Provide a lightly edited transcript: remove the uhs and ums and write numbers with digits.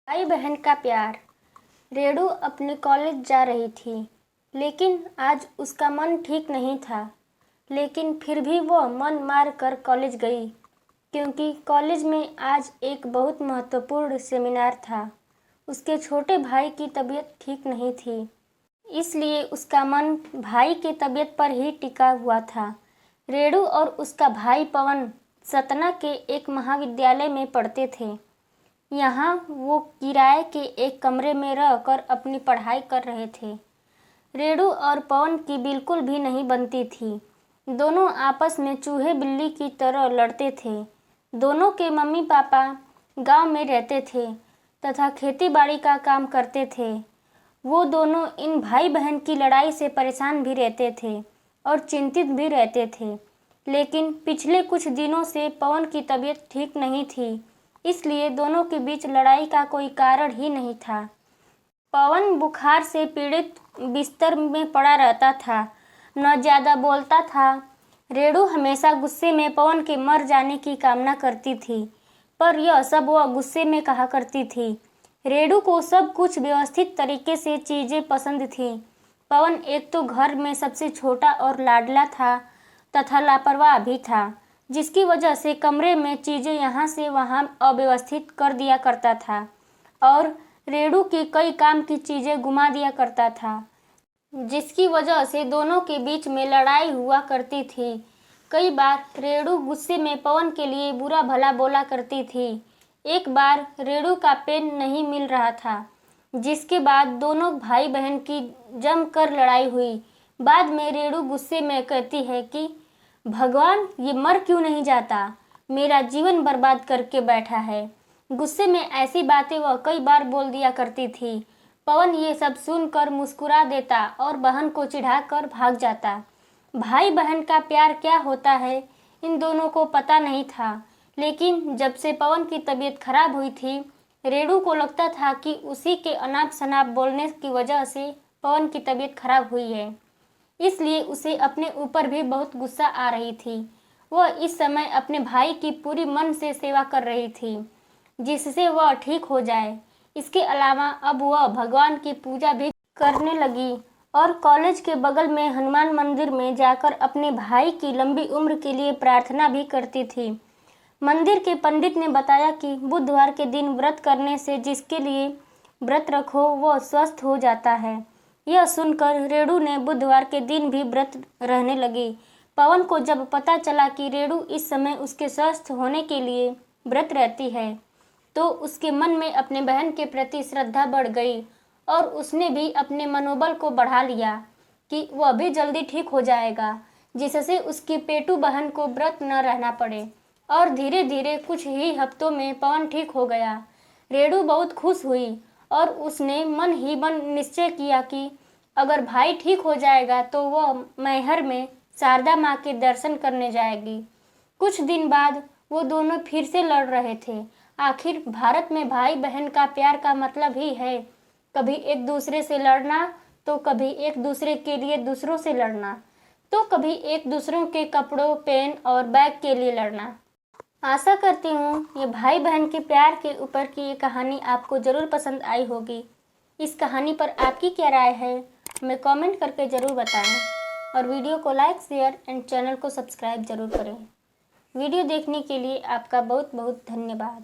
भाई बहन का प्यार। रेणु अपने कॉलेज जा रही थी, लेकिन आज उसका मन ठीक नहीं था। लेकिन फिर भी वह मन मार कर कॉलेज गई, क्योंकि कॉलेज में आज एक बहुत महत्वपूर्ण सेमिनार था। उसके छोटे भाई की तबीयत ठीक नहीं थी, इसलिए उसका मन भाई की तबीयत पर ही टिका हुआ था। रेणु और उसका भाई पवन सतना के एक महाविद्यालय में पढ़ते थे। यहाँ वो किराए के एक कमरे में रहकर अपनी पढ़ाई कर रहे थे। रेणु और पवन की बिल्कुल भी नहीं बनती थी। दोनों आपस में चूहे बिल्ली की तरह लड़ते थे। दोनों के मम्मी पापा गांव में रहते थे तथा खेती बाड़ी का काम करते थे। वो दोनों इन भाई बहन की लड़ाई से परेशान भी रहते थे और चिंतित भी रहते थे। लेकिन पिछले कुछ दिनों से पवन की तबीयत ठीक नहीं थी, इसलिए दोनों के बीच लड़ाई का कोई कारण ही नहीं था। पवन बुखार से पीड़ित बिस्तर में पड़ा रहता था, न ज़्यादा बोलता था। रेणु हमेशा गुस्से में पवन के मर जाने की कामना करती थी, पर यह सब वह गुस्से में कहा करती थी। रेणु को सब कुछ व्यवस्थित तरीके से चीज़ें पसंद थीं। पवन एक तो घर में सबसे छोटा और लाडला था तथा लापरवाह भी था, जिसकी वजह से कमरे में चीज़ें यहाँ से वहाँ अव्यवस्थित कर दिया करता था और रेणु की कई काम की चीज़ें गुमा दिया करता था, जिसकी वजह से दोनों के बीच में लड़ाई हुआ करती थी। कई बार रेणु गुस्से में पवन के लिए बुरा भला बोला करती थी। एक बार रेणु का पेन नहीं मिल रहा था, जिसके बाद दोनों भाई बहन की जमकर लड़ाई हुई। बाद में रेणु गुस्से में कहती है कि भगवान, ये मर क्यों नहीं जाता, मेरा जीवन बर्बाद करके बैठा है। गुस्से में ऐसी बातें वह कई बार बोल दिया करती थी। पवन ये सब सुनकर मुस्कुरा देता और बहन को चिढ़ाकर भाग जाता। भाई बहन का प्यार क्या होता है, इन दोनों को पता नहीं था। लेकिन जब से पवन की तबीयत खराब हुई थी, रेणु को लगता था कि उसी के अनाप शनाप बोलने की वजह से पवन की तबीयत खराब हुई है, इसलिए उसे अपने ऊपर भी बहुत गुस्सा आ रही थी। वह इस समय अपने भाई की पूरी मन से सेवा कर रही थी, जिससे वह ठीक हो जाए। इसके अलावा अब वह भगवान की पूजा भी करने लगी और कॉलेज के बगल में हनुमान मंदिर में जाकर अपने भाई की लंबी उम्र के लिए प्रार्थना भी करती थी। मंदिर के पंडित ने बताया कि बुधवार के दिन व्रत करने से जिसके लिए व्रत रखो वह स्वस्थ हो जाता है। यह सुनकर रेणु ने बुधवार के दिन भी व्रत रहने लगी। पवन को जब पता चला कि रेणु इस समय उसके स्वस्थ होने के लिए व्रत रहती है, तो उसके मन में अपने बहन के प्रति श्रद्धा बढ़ गई और उसने भी अपने मनोबल को बढ़ा लिया कि वह भी जल्दी ठीक हो जाएगा, जिससे उसकी पेटू बहन को व्रत न रहना पड़े। और धीरे धीरे कुछ ही हफ्तों में पवन ठीक हो गया। रेणु बहुत खुश हुई और उसने मन ही मन निश्चय किया कि अगर भाई ठीक हो जाएगा तो वह मैहर में शारदा माँ के दर्शन करने जाएगी। कुछ दिन बाद वो दोनों फिर से लड़ रहे थे। आखिर भारत में भाई बहन का प्यार का मतलब ही है कभी एक दूसरे से लड़ना, तो कभी एक दूसरे के लिए दूसरों से लड़ना, तो कभी एक दूसरों के कपड़ों, पेन और बैग के लिए लड़ना। आशा करती हूँ ये भाई बहन के प्यार के ऊपर की ये कहानी आपको ज़रूर पसंद आई होगी। इस कहानी पर आपकी क्या राय है, हमें कमेंट करके ज़रूर बताएं और वीडियो को लाइक, शेयर एंड चैनल को सब्सक्राइब ज़रूर करें। वीडियो देखने के लिए आपका बहुत बहुत धन्यवाद।